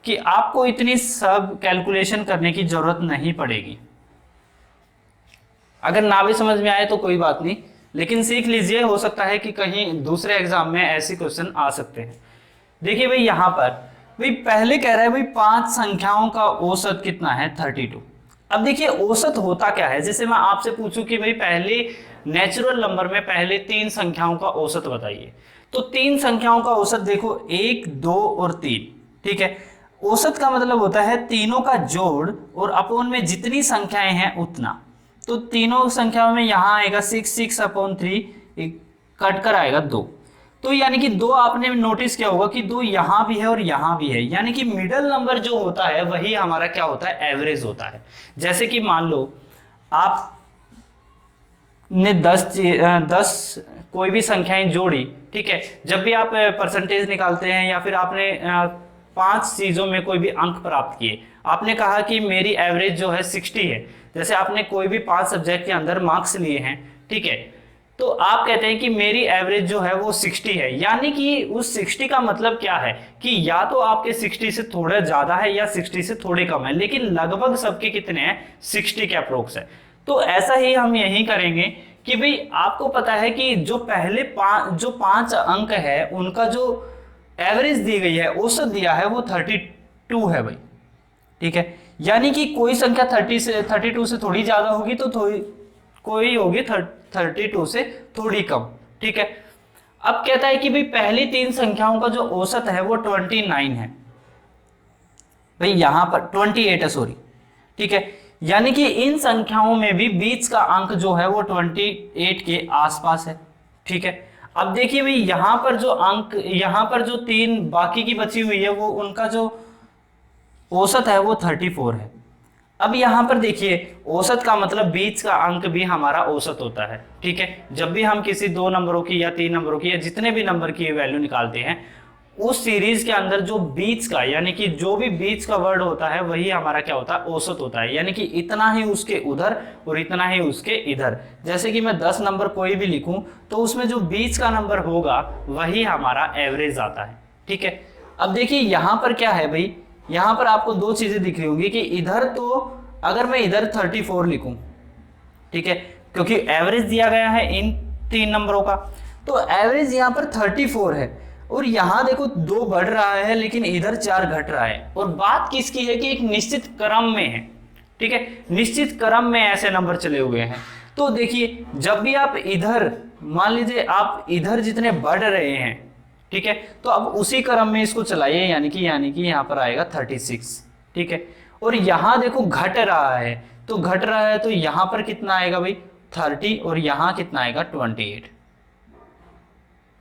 कि आपको इतनी सब कैलकुलेशन करने की जरूरत नहीं पड़ेगी। अगर ना भी समझ में आए तो कोई बात नहीं, लेकिन सीख लीजिए, हो सकता है कि कहीं दूसरे एग्जाम में ऐसे क्वेश्चन आ सकते हैं। देखिए भाई यहाँ पर भाई पहले कह रहा है भाई 5 संख्याओं का औसत कितना है 32। अब देखिए औसत होता क्या है, जैसे मैं आपसे पूछूं कि भाई पहले नेचुरल नंबर में पहले 3 संख्याओं का औसत बताइए, तो 3 संख्याओं का औसत देखो 1, 2 और 3, ठीक है। औसत का मतलब होता है तीनों का जोड़ और अपोन में जितनी संख्याएं हैं उतना। तो तीनों संख्याओं में यहाँ आएगा 6/3 कट कर आएगा 2। तो यानी कि 2 आपने नोटिस किया होगा कि 2 यहाँ भी है और यहाँ भी है, यानी कि मिडल नंबर जो होता है वही हमारा क्या होता है, एवरेज होता है। जैसे कि मान लो आप ने 10 कोई भी संख्याएं जोड़ी, ठीक है, जब भी आप परसेंटेज निकालते हैं या फिर आपने 5 चीजों में कोई भी अंक प्राप्त किए, आपने कहा कि मेरी एवरेज जो है 60 है, जैसे आपने कोई भी 5 सब्जेक्ट के अंदर मार्क्स लिए हैं, ठीक है, तो आप कहते हैं कि मेरी एवरेज जो है वो 60 है, यानी कि उस 60 का मतलब क्या है कि या तो आपके 60 से थोड़ा ज्यादा है या 60 से थोड़े कम है, लेकिन लगभग सबके कितने हैं, 60 के अप्रोक्स है। तो ऐसा ही हम यही करेंगे कि भाई आपको पता है कि जो पहले जो 5 अंक है उनका जो एवरेज दी गई है, औसत दिया है वो 32 है भाई, ठीक है, यानी कि कोई संख्या 32 से थोड़ी ज्यादा होगी तो थोड़ी कोई होगी 32 से थोड़ी कम, ठीक है। अब कहता है कि भाई पहली 3 संख्याओं का जो औसत है वो 29 है, भाई यहां पर 28 है, सॉरी, ठीक है, यानी कि इन संख्याओं में भी बीच का अंक जो है वो 28 के आसपास है, ठीक है। अब देखिए भाई यहां पर जो अंक, यहां पर जो 3 बाकी की बची हुई है वो उनका जो औसत है वो 34 है। अब यहां पर देखिए औसत का मतलब बीच का अंक भी हमारा औसत होता है, ठीक है। जब भी हम किसी 2 नंबरों की या 3 नंबरों की या जितने भी नंबर की वैल्यू निकालते हैं, उस सीरीज के अंदर जो बीच का, यानी कि जो भी बीच का वर्ड होता है वही हमारा क्या होता है, औसत होता है, यानी कि इतना ही उसके उधर और इतना ही उसके इधर। जैसे कि मैं 10 नंबर कोई भी लिखूं तो उसमें जो बीच का नंबर होगा वही हमारा एवरेज आता है, ठीक है। अब देखिए यहां पर क्या है भाई, यहां पर आपको 2 चीजें दिख रही होंगी कि इधर तो अगर मैं इधर 34 लिखूं, ठीक है, क्योंकि एवरेज दिया गया है इन 3 नंबरों का, तो एवरेज यहां पर 34 है और यहां देखो 2 बढ़ रहा है लेकिन इधर 4 घट रहा है। और बात किसकी है कि एक निश्चित क्रम में है, ठीक है, निश्चित क्रम में ऐसे नंबर चले हुए हैं। तो देखिए जब भी आप इधर, मान लीजिए आप इधर जितने बढ़ रहे हैं, ठीक है, तो अब उसी क्रम में इसको चलाइए, यानी कि यहां पर आएगा 36, ठीक है। और यहां देखो घट रहा है, तो घट रहा है तो यहां पर कितना आएगा भाई 30 और यहां कितना आएगा 28,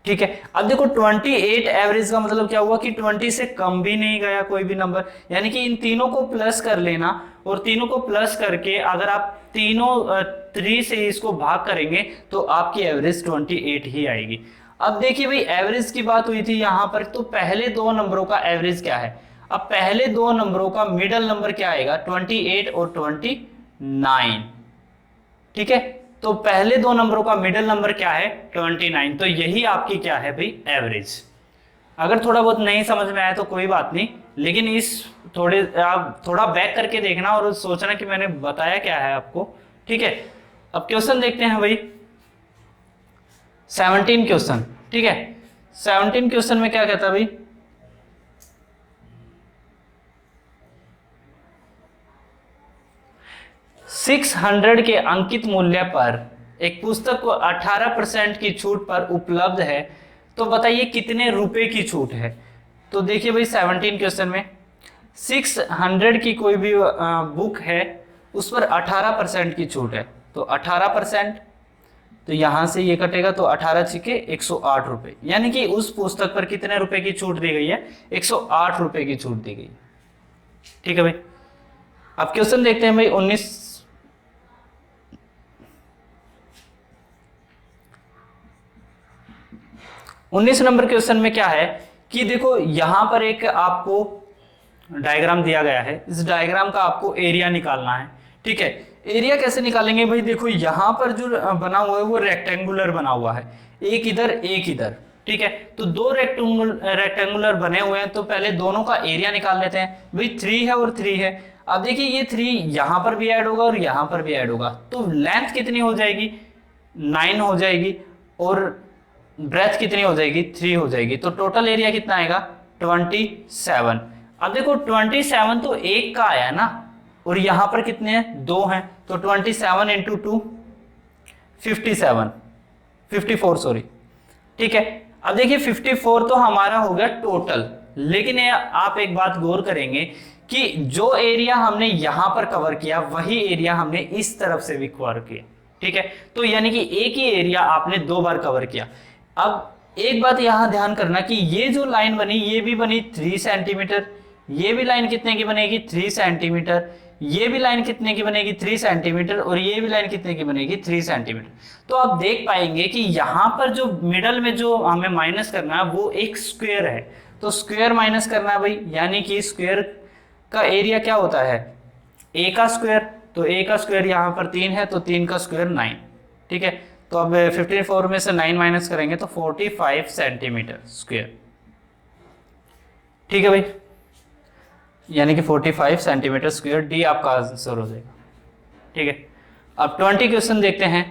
ठीक है। अब देखो 28 एवरेज का मतलब क्या हुआ कि 20 से कम भी नहीं गया कोई भी नंबर, यानी कि इन तीनों को प्लस कर लेना और तीनों को प्लस करके अगर आप तीनों 3 से इसको भाग करेंगे तो आपकी एवरेज 28 ही आएगी। अब देखिए भाई एवरेज की बात हुई थी यहां पर, तो पहले 2 नंबरों का एवरेज क्या है, अब पहले 2 नंबरों का मिडल नंबर क्या आएगा 28 और 29, ठीक है। तो पहले 2 नंबरों का मिडिल नंबर क्या है 29, तो यही आपकी क्या है भाई एवरेज। अगर थोड़ा बहुत नहीं समझ में आया तो कोई बात नहीं, लेकिन इस आप थोड़ा बैक करके देखना और सोचना कि मैंने बताया क्या है आपको, ठीक है। अब क्वेश्चन देखते हैं भाई 17 क्वेश्चन, ठीक है। 17 क्वेश्चन में क्या कहता है भाई, $600 के अंकित मूल्य पर एक पुस्तक को 18% की छूट पर उपलब्ध है, तो बताइए कितने रुपए की छूट है। तो देखिए भाई 17 क्वेश्चन में 600 की कोई भी बुक है, उस पर 18% की छूट है, तो 18%, तो यहां से ये कटेगा तो 18 छिके 108 रुपए, यानी कि उस पुस्तक पर कितने रुपए की छूट दी गई है 108 रुपए की छूट दी गई, ठीक है भाई। अब क्वेश्चन देखते हैं भाई 19 नंबर क्वेश्चन में क्या है कि देखो यहां पर एक आपको डायग्राम दिया गया है, इस डायग्राम का आपको एरिया निकालना है, ठीक है। एरिया कैसे निकालेंगे भाई, देखो यहां पर जो बना हुआ है वो रेक्टेंगुलर बना हुआ है, एक इधर एक इधर, ठीक है। तो 2 रेक्टेंगुलर बने हुए हैं, तो पहले दोनों का एरिया निकाल लेते हैं भाई। 3 है और 3 है, अब देखिए ये 3 यहां पर भी ऐड होगा और यहां पर भी ऐड होगा, तो लेंथ कितनी हो जाएगी 9 हो जाएगी और ब्रेथ कितनी हो जाएगी 3 हो जाएगी, तो टोटल एरिया कितना आएगा 27। अब देखो 27 तो एक का आया ना, और यहां पर कितने हैं, 2 हैं, तो 27 इंटू 2 57, 54 सॉरी, ठीक है। अब देखिए 54 तो हमारा हो गया टोटल, लेकिन आप एक बात गौर करेंगे कि जो एरिया हमने यहां पर कवर किया वही एरिया हमने इस तरफ से भी कवर किया, ठीक है। तो यानी कि एक ही एरिया आपने 2 बार कवर किया। अब एक बात यहां ध्यान करना कि ये जो लाइन बनी ये भी बनी 3 सेंटीमीटर, ये भी लाइन कितने की बनेगी 3 सेंटीमीटर, ये भी लाइन कितने की बनेगी 3 सेंटीमीटर, और ये भी लाइन कितने की बनेगी 3 सेंटीमीटर। तो आप देख पाएंगे कि यहां पर जो मिडल में जो हमें माइनस करना है वो एक स्क्वायर है, तो स्क्वायर माइनस करना है भाई, यानी कि स्क्वायर का एरिया क्या होता है a का स्क्वायर, तो a का स्क्वायर यहाँ पर 3 है, तो 3 का स्क्वायर 9, ठीक है। तो अब 54 में से 9 माइनस करेंगे तो 45 सेंटीमीटर स्क्वायर, ठीक है भाई, यानी कि 45 सेंटीमीटर स्क्वायर डी आपका आंसर हो जाएगा, ठीक है। अब 20 क्वेश्चन देखते हैं।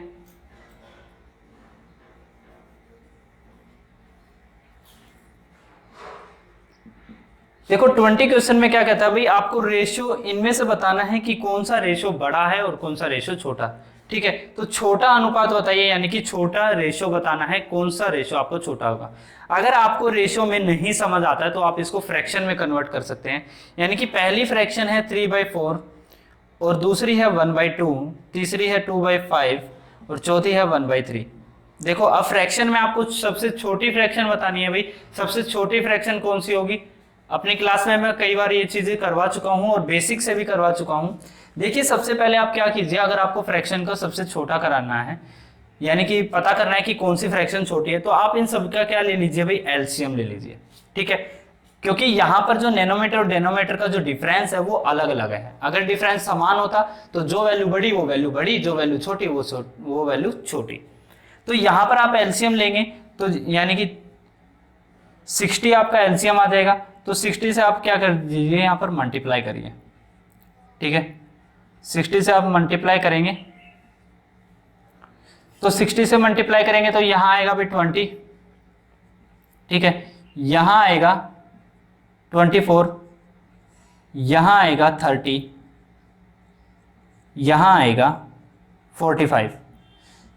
देखो 20 क्वेश्चन में क्या कहता है भाई, आपको रेशियो इनमें से बताना है कि कौन सा रेशियो बड़ा है और कौन सा रेशियो छोटा, ठीक है। तो छोटा अनुपात बताइए, यानी कि छोटा रेशियो बताना है, कौन सा रेशियो आपको छोटा होगा। अगर आपको रेशियो में नहीं समझ आता है तो आप इसको फ्रैक्शन में कन्वर्ट कर सकते हैं, यानी कि पहली फ्रैक्शन है 3/4 और दूसरी है 1/2, तीसरी है 2/5 और चौथी है 1/3। देखो अब फ्रैक्शन में आपको सबसे छोटी फ्रैक्शन बतानी है भाई, सबसे छोटी फ्रैक्शन कौन सी होगी। अपनी क्लास में मैं कई बार ये चीजें करवा चुका हूं और बेसिक से भी करवा चुका हूं। देखिए सबसे पहले आप क्या कीजिए, अगर आपको फ्रैक्शन को सबसे छोटा कराना है, यानी कि पता करना है कि कौन सी फ्रैक्शन छोटी है, तो आप इन सब का क्या ले लीजिए भाई, एलसीएम ले लीजिए, ठीक है। क्योंकि यहाँ पर जो नैनोमीटर और डेनोमीटर का जो डिफरेंस है वो अलग अलग है। अगर डिफरेंस समान होता तो जो वैल्यू बड़ी वो वैल्यू बड़ी, जो वैल्यू छोटी वो वैल्यू छोटी। तो यहाँ पर आप एलसीएम लेंगे तो यानी कि 60 आपका एलसीएम आ जाएगा, तो 60 से आप क्या कर दीजिए, यहाँ पर मल्टीप्लाई करिए, ठीक है। 60 से आप मल्टीप्लाई करेंगे तो 60 से मल्टीप्लाई करेंगे तो यहां आएगा भाई 20, ठीक है। यहां आएगा 24, यहां आएगा 30, यहां आएगा 45।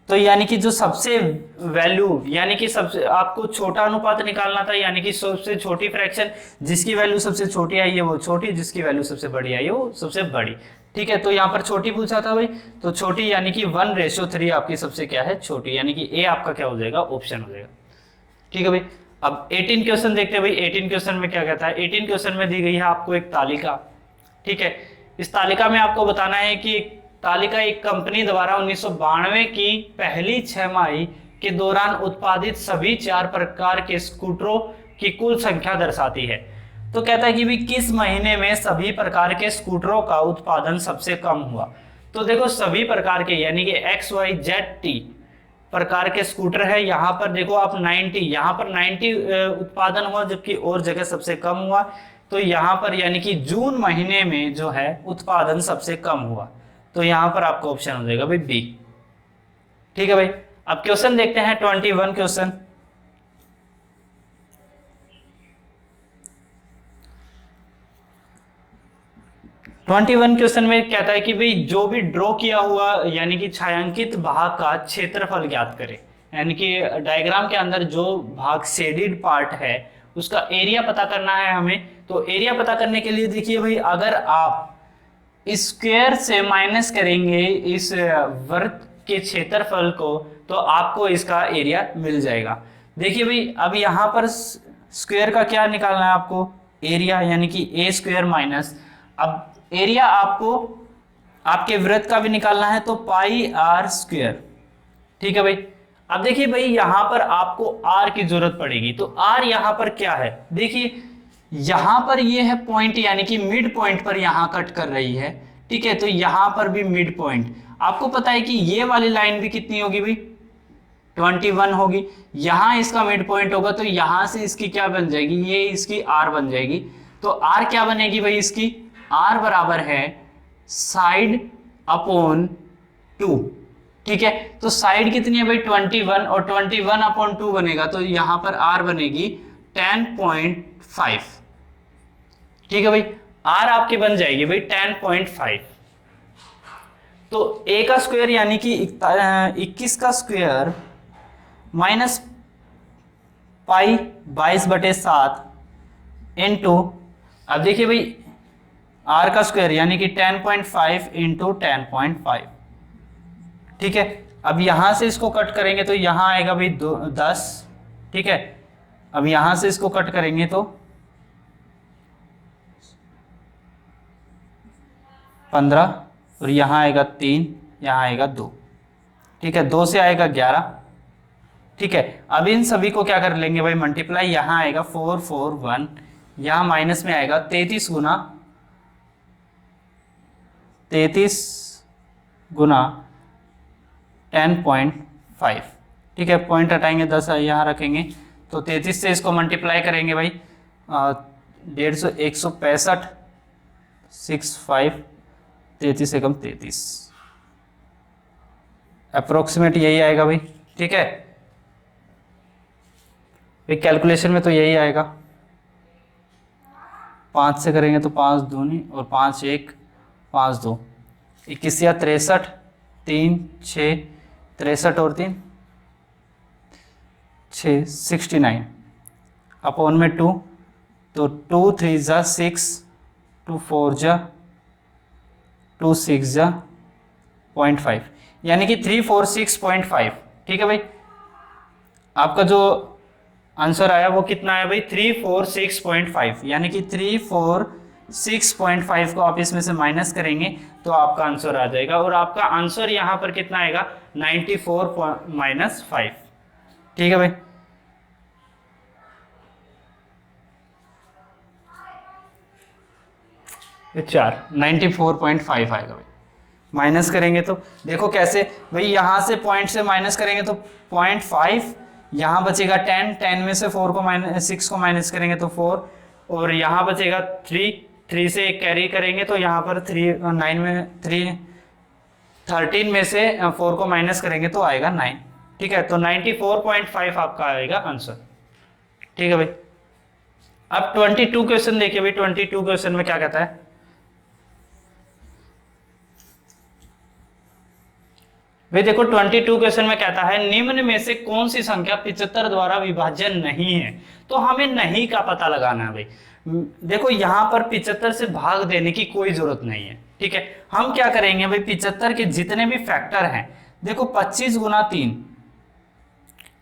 तो यानी कि जो सबसे वैल्यू, यानी कि सबसे आपको छोटा अनुपात निकालना था, यानी कि सबसे छोटी फ्रैक्शन जिसकी वैल्यू सबसे छोटी आई है वो छोटी, जिसकी वैल्यू सबसे बड़ी आई है वो सबसे बड़ी, ठीक है। तो यहाँ पर छोटी पूछा था भाई, तो छोटी यानी कि 1:3 आपकी सबसे क्या है, छोटी, यानी कि ए आपका क्या हो जाएगा, ऑप्शन हो जाएगा, ठीक है भाई। अब 18 क्वेश्चन देखते हैं भाई। 18 क्वेश्चन में क्या कहता है, 18 क्वेश्चन में दी गई है आपको एक तालिका, ठीक है। इस तालिका में आपको बताना है कि तालिका एक कंपनी द्वारा 1992 की पहली 6 माही के दौरान उत्पादित सभी 4 प्रकार के स्कूटरों की कुल संख्या दर्शाती है। तो कहता है कि भी किस महीने में सभी प्रकार के स्कूटरों का उत्पादन सबसे कम हुआ। तो देखो सभी प्रकार के यानी कि XYZ प्रकार के स्कूटर है, यहाँ पर देखो आप 90, यहाँ पर 90 उत्पादन हुआ, जबकि और जगह सबसे कम हुआ। तो यहाँ पर यानी कि जून महीने में जो है उत्पादन सबसे कम हुआ, तो यहाँ पर आपका ऑप्शन हो जाएगा भाई बी, ठीक है भाई। अब क्वेश्चन देखते हैं 21 क्वेश्चन। क्वेश्चन में कहता है कि भाई जो भी ड्रॉ किया हुआ यानी कि छायांकित भाग का क्षेत्रफल ज्ञात करें, यानी कि डायग्राम के अंदर जो भाग शेडेड पार्ट है उसका एरिया पता करना है हमें। तो एरिया पता करने के लिए देखिए भाई, अगर आप स्क्वायर से माइनस करेंगे इस वृत्त के क्षेत्रफल को तो आपको इसका एरिया मिल जाएगा। देखिए भाई अब यहाँ पर स्क्वायर का क्या निकालना है आपको, एरिया, यानी कि ए स्क्वायर माइनस, अब एरिया आपको आपके वृत्त का भी निकालना है तो पाई आर स्क्वायर, ठीक है भाई। अब देखिए भाई यहाँ पर आपको आर की जरूरत पड़ेगी, तो आर यहाँ पर क्या है, देखिए यहां पर ये है पॉइंट, यानी कि मिड पॉइंट पर यहां कट कर रही है, ठीक है। तो यहां पर भी मिड पॉइंट, आपको पता है कि ये वाली लाइन भी कितनी होगी भाई 21 होगी, यहां इसका मिड पॉइंट होगा, तो यहां से इसकी क्या बन जाएगी, ये इसकी आर बन जाएगी। तो आर क्या बनेगी भाई, इसकी आर बराबर है साइड अपॉन 2, ठीक है। तो साइड कितनी है भाई 21, और 21 अपॉन 2 बनेगा, तो यहां पर आर बनेगी 10.5। ठीक है भाई, r आपकी बन जाएगी भाई 10.5। तो a का स्क्वायर यानी कि 21 का स्क्वायर माइनस पाई 22/7 इंटू, अब देखिए भाई r का स्क्वायर यानी कि 10.5 इंटू 10.5। ठीक है, अब यहां से इसको कट करेंगे तो यहां आएगा भाई 10। ठीक है, अब यहां से इसको कट करेंगे तो 15 और यहाँ आएगा 3, यहाँ आएगा 2। ठीक है, 2 से आएगा 11। ठीक है, अब इन सभी को क्या कर लेंगे भाई मल्टीप्लाई, यहाँ आएगा 4 4 1, यहाँ माइनस में आएगा 33 गुना 10.5। ठीक है, पॉइंट हटाएंगे 10 यहाँ रखेंगे तो 33 से इसको मल्टीप्लाई करेंगे भाई 150 165 65 33 एकम 33 अप्रोक्सीमेट यही आएगा भाई। ठीक है, कैलकुलेशन में तो यही आएगा। 5 से करेंगे तो 5 दूनी और 5 1 5 2 21 या 63 3 6 63 और 3 6 69 अपॉन में 2 तो 2 3 जा 6 2 4 जा 2 6 जा 0.5 यानी कि 346.5। ठीक है भाई, आपका जो आंसर आया वो कितना आया भाई 346.5, यानी कि 346.5 को आप इसमें से माइनस करेंगे तो आपका आंसर आ जाएगा और आपका आंसर यहां पर कितना आएगा 94 - 5। ठीक है भाई, ये 94.5 आएगा भाई। माइनस करेंगे तो देखो कैसे भाई, यहां से पॉइंट से माइनस करेंगे तो 0.5, यहाँ बचेगा 10 में से 4 को -6 को माइनस करेंगे तो 4 और यहाँ बचेगा 3 से एक कैरी करेंगे तो यहाँ पर 13 में से 4 को माइनस करेंगे तो आएगा 9। ठीक है, तो 94.5 आपका आएगा आंसर। ठीक है भाई, अब 22 क्वेश्चन देखिए भाई। 22 क्वेश्चन में क्या कहता है भाई, देखो 22 क्वेश्चन में कहता है निम्न में से कौन सी संख्या 75 द्वारा विभाज्य नहीं है। तो हमें नहीं का पता लगाना है भाई। देखो यहाँ पर 75 से भाग देने की कोई जरूरत नहीं है। ठीक है, हम क्या करेंगे भाई 75 के जितने भी फैक्टर हैं, देखो 25 गुना 3।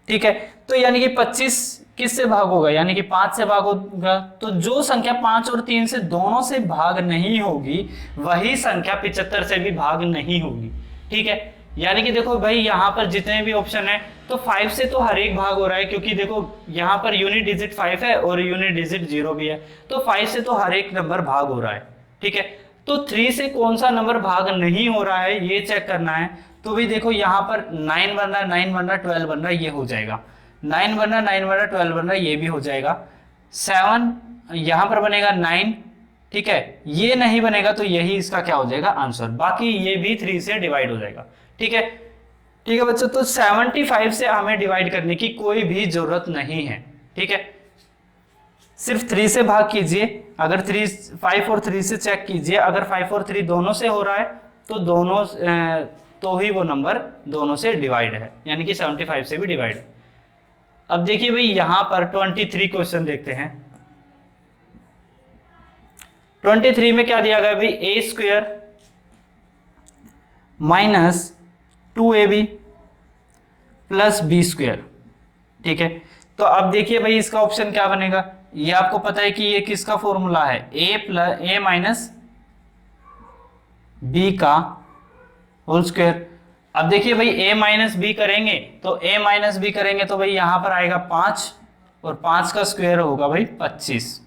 ठीक है, तो यानी कि 25 किससे भाग होगा, यानी कि 5 से भाग होगा। तो जो संख्या 5 और 3 से दोनों से भाग नहीं होगी वही संख्या 75 से भी भाग नहीं होगी। ठीक है, यानी कि देखो भाई यहाँ पर जितने भी ऑप्शन है तो 5 से तो हर एक भाग हो रहा है, क्योंकि देखो यहाँ पर यूनिट डिजिट 5 है और यूनिट डिजिट 0 भी है, तो 5 से तो हर एक नंबर भाग हो रहा है। ठीक है, तो 3 से कौन सा नंबर भाग नहीं हो रहा है ये चेक करना है। तो भी देखो यहाँ पर 9 बन रहा है, 9 बन रहा है, 12 बन रहा है, ये हो जाएगा। 9 बन रहा है, 9 बन रहा है, 12 बन रहा है, ये भी हो जाएगा। 7 यहाँ पर बनेगा 9। ठीक है, ये नहीं बनेगा तो यही इसका क्या हो जाएगा आंसर, बाकी ये भी 3 से डिवाइड हो जाएगा। ठीक है, ठीक है बच्चों, तो 75 से हमें डिवाइड करने की कोई भी जरूरत नहीं है। ठीक है, सिर्फ 3 से भाग कीजिए। अगर 5 और 3 से चेक कीजिए, अगर 5 और 3 दोनों से हो रहा है तो दोनों तो ही वो नंबर दोनों से डिवाइड है, यानी कि 75 से भी डिवाइड है। अब देखिए भाई यहां पर 23 क्वेश्चन देखते हैं। 23 में क्या दिया गया भाई, a square minus 2ab plus b square. ठीक है, तो अब देखिए भाई इसका ऑप्शन क्या बनेगा। ये आपको पता है कि ये किसका फॉर्मूला है, a माइनस बी का होल स्क्वायर। अब देखिए भाई a माइनस बी करेंगे तो a माइनस बी करेंगे तो भाई यहां पर आएगा 5 और 5 का स्क्वायर होगा भाई 25।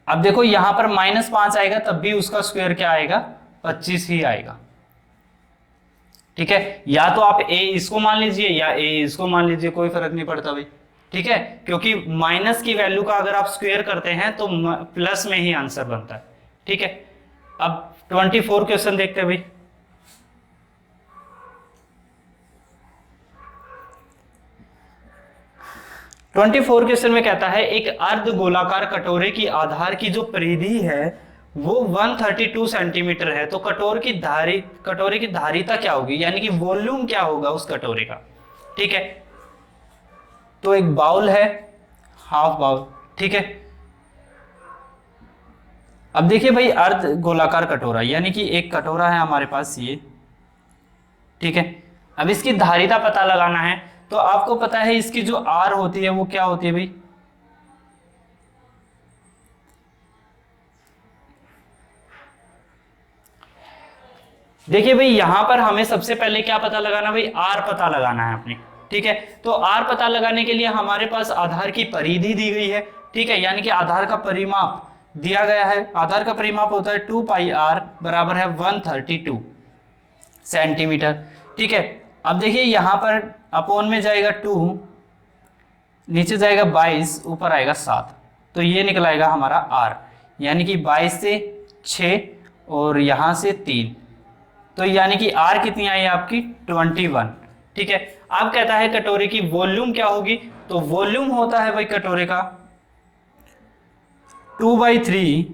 अब देखो यहां पर -5 आएगा तब भी उसका स्क्वायर क्या आएगा, 25 ही आएगा। ठीक है, या तो आप a इसको मान लीजिए या a इसको मान लीजिए, कोई फर्क नहीं पड़ता भाई। ठीक है, क्योंकि माइनस की वैल्यू का अगर आप स्क्वायर करते हैं तो प्लस में ही आंसर बनता है। ठीक है, अब 24 क्वेश्चन देखते हैं भाई। 24 क्वेश्चन में कहता है एक अर्ध गोलाकार कटोरे की आधार की जो परिधि है वो 132 सेंटीमीटर है, तो कटोरे की धारिता क्या होगी, यानी कि वॉल्यूम क्या होगा उस कटोरे का। ठीक है, तो एक बाउल है, हाफ बाउल। ठीक है, अब देखिए भाई अर्ध गोलाकार कटोरा, यानी कि एक कटोरा है हमारे पास ये। ठीक है, अब इसकी धारिता पता लगाना है, तो आपको पता है इसकी जो आर होती है वो क्या होती है भाई, देखिए भाई यहां पर हमें सबसे पहले क्या पता लगाना भाई, आर पता लगाना है अपनी। ठीक है, तो आर पता लगाने के लिए हमारे पास आधार की परिधि दी गई है। ठीक है, यानी कि आधार का परिमाप दिया गया है। आधार का परिमाप होता है 2 पाई आर बराबर है 132 सेंटीमीटर। ठीक है, अब देखिए यहां पर अपोन में जाएगा 2, नीचे जाएगा 22, ऊपर आएगा 7, तो ये निकल आएगा हमारा आर, यानी कि 22 से 6 और यहां से 3, तो यानी कि आर कितनी आई आपकी 21। ठीक है, अब कहता है कटोरे की वॉल्यूम क्या होगी, तो वॉल्यूम होता है भाई कटोरे का 2/3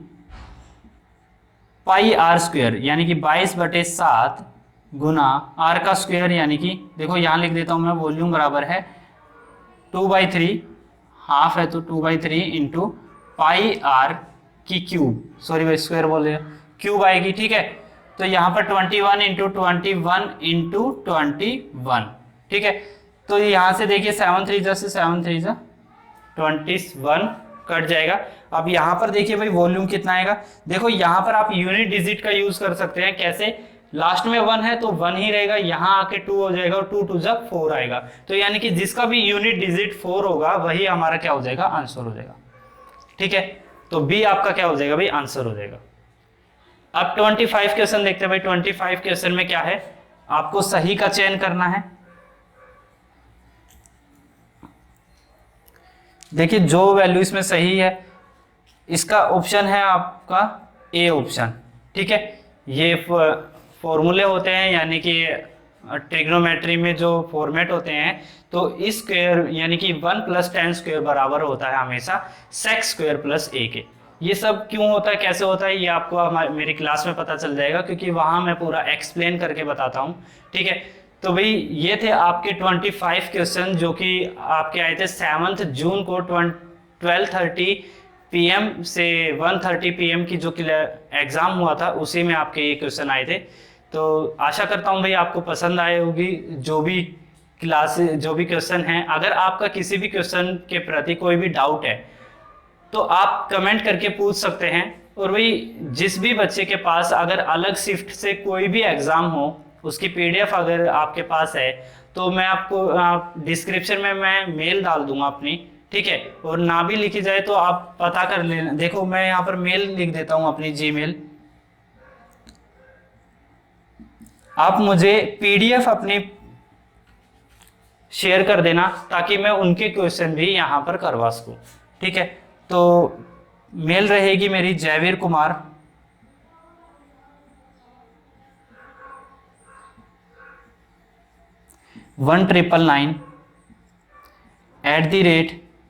पाई आर स्क्वायर, यानी कि 22/7 गुना आर का स्क्वायर, यानी कि देखो यहां लिख देता हूं मैं, वॉल्यूम बराबर है 2/3, हाफ है तो 2/3 इंटू पाई आर की क्यूब, सॉरी भाई स्क्वायर बोल दिया, क्यूब आएगी। ठीक है, तो यहाँ पर 21 इंटू 21 इंटू 21। ठीक है, तो यहाँ से देखिए 7 3 से 7 3 21 कट जाएगा। अब यहाँ पर देखिए भाई वॉल्यूम कितना आएगा, देखो यहाँ पर आप यूनिट डिजिट का यूज कर सकते हैं। कैसे, लास्ट में 1 है तो 1 ही रहेगा, यहाँ आके 2 हो जाएगा और 2 2 जा 4 आएगा, तो यानी कि जिसका भी यूनिट डिजिट 4 होगा वही हमारा क्या हो जाएगा, आंसर हो जाएगा। ठीक है, तो बी आपका क्या हो जाएगा भाई, आंसर हो जाएगा। अब 25 क्वेश्चन देखते हैं भाई। 25 क्वेश्चन में क्या है, आपको सही का चयन करना है। देखिए जो वैल्यू इसमें सही है, इसका ऑप्शन है आपका ए ऑप्शन। ठीक है, ये फॉर्मूले होते हैं, यानी कि ट्रिग्नोमेट्री में जो फॉर्मेट होते हैं, तो इस स्क्वायर यानी कि 1 + tan स्क्वायर बराबर होता है हमेशा sec स्क्वायर प्लस a के। ये सब क्यों होता है, कैसे होता है, ये आपको मेरी क्लास में पता चल जाएगा, क्योंकि वहां मैं पूरा एक्सप्लेन करके बताता हूँ। ठीक है, तो भाई ये थे आपके 25 क्वेश्चन जो कि आपके आए थे 7 जून को 12:30 PM से 1:30 PM की जो एग्जाम हुआ था उसी में आपके ये क्वेश्चन आए थे। तो आशा करता हूँ भाई आपको पसंद आए होगी जो भी क्वेश्चन हैं। अगर आपका किसी भी क्वेश्चन के प्रति कोई भी डाउट है तो आप कमेंट करके पूछ सकते हैं। और भाई जिस भी बच्चे के पास अगर अलग शिफ्ट से कोई भी एग्जाम हो, उसकी PDF अगर आपके पास है तो मैं आपको डिस्क्रिप्शन में मैं मेल डाल दूंगा अपनी। ठीक है, और ना भी लिखी जाए तो आप पता कर लेना। देखो मैं यहाँ पर मेल लिख देता हूँ अपनी जीमेल, आप मुझे PDF अपनी शेयर कर देना ताकि मैं उनके क्वेश्चन भी यहाँ पर करवा सकूँ। ठीक है, तो मेल रहेगी मेरी जयवीर कुमार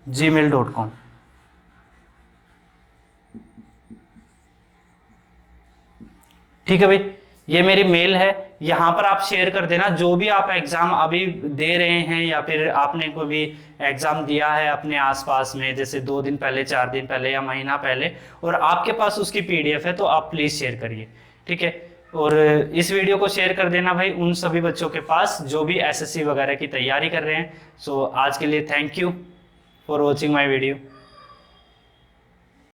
@gmail.com। ठीक है भाई, ये मेरी मेल है, यहाँ पर आप शेयर कर देना जो भी आप एग्जाम अभी दे रहे हैं या फिर आपने कोई भी एग्जाम दिया है अपने आसपास में, जैसे 2 दिन पहले, 4 दिन पहले या महीना पहले, और आपके पास उसकी PDF है तो आप प्लीज शेयर करिए। ठीक है, और इस वीडियो को शेयर कर देना भाई उन सभी बच्चों के पास जो भी SSC वगैरह की तैयारी कर रहे हैं। सो आज के लिए thank you for watching my video.